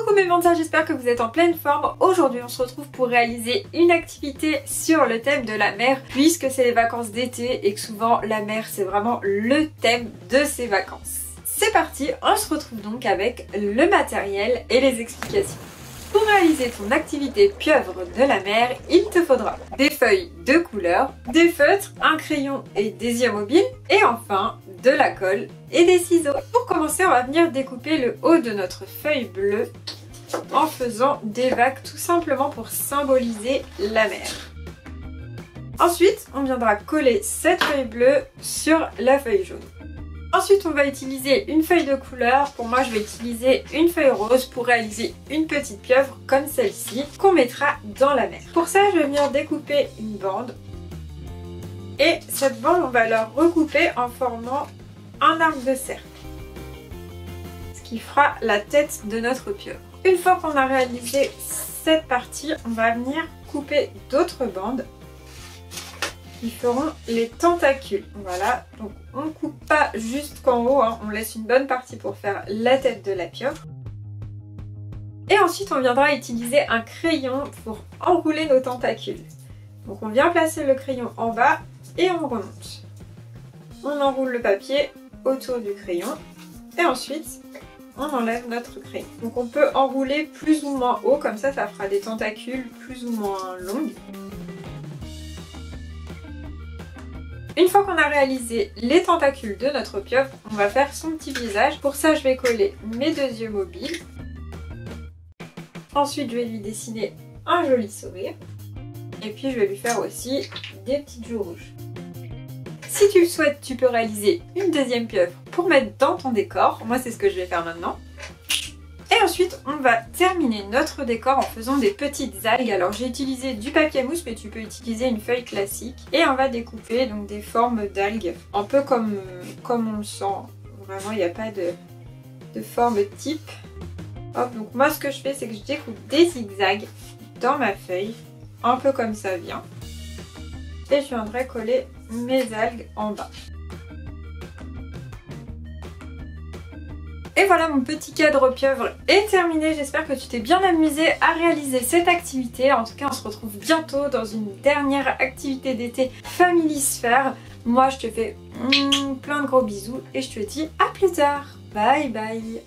Coucou mes bonsaïs, j'espère que vous êtes en pleine forme. Aujourd'hui on se retrouve pour réaliser une activité sur le thème de la mer, puisque c'est les vacances d'été et que souvent la mer c'est vraiment le thème de ces vacances. C'est parti, on se retrouve donc avec le matériel et les explications. Pour réaliser ton activité pieuvre de la mer, il te faudra des feuilles de couleur, des feutres, un crayon et des yeux mobiles, et enfin de la colle et des ciseaux. Pour commencer, on va venir découper le haut de notre feuille bleue en faisant des vagues tout simplement pour symboliser la mer. Ensuite, on viendra coller cette feuille bleue sur la feuille jaune. Ensuite, on va utiliser une feuille de couleur. Pour moi, je vais utiliser une feuille rose pour réaliser une petite pieuvre comme celle-ci qu'on mettra dans la mer. Pour ça, je vais venir découper une bande. Et cette bande, on va la recouper en formant un arc de cercle. Ce qui fera la tête de notre pieuvre. Une fois qu'on a réalisé cette partie, on va venir couper d'autres bandes qui feront les tentacules. Voilà, donc on ne coupe pas jusqu'en haut, hein. On laisse une bonne partie pour faire la tête de la pieuvre. Et ensuite on viendra utiliser un crayon pour enrouler nos tentacules. Donc on vient placer le crayon en bas et on remonte. On enroule le papier autour du crayon et ensuite on enlève notre crayon. Donc on peut enrouler plus ou moins haut, comme ça fera des tentacules plus ou moins longues. Une fois qu'on a réalisé les tentacules de notre pieuvre, on va faire son petit visage. Pour ça, je vais coller mes deux yeux mobiles. Ensuite, je vais lui dessiner un joli sourire. Et puis, je vais lui faire aussi des petites joues rouges. Si tu le souhaites, tu peux réaliser une deuxième pieuvre pour mettre dans ton décor. Moi, c'est ce que je vais faire maintenant. Et ensuite, on va terminer notre décor en faisant des petites algues. Alors j'ai utilisé du papier mousse, mais tu peux utiliser une feuille classique. Et on va découper donc des formes d'algues, un peu comme on le sent. Vraiment, il n'y a pas de forme type. Hop, donc moi ce que je fais, c'est que je découpe des zigzags dans ma feuille, un peu comme ça vient. Et je viendrai coller mes algues en bas. Et voilà, mon petit cadre pieuvre est terminé. J'espère que tu t'es bien amusé à réaliser cette activité. En tout cas, on se retrouve bientôt dans une dernière activité d'été Familisphère. Moi, je te fais plein de gros bisous et je te dis à plus tard. Bye bye.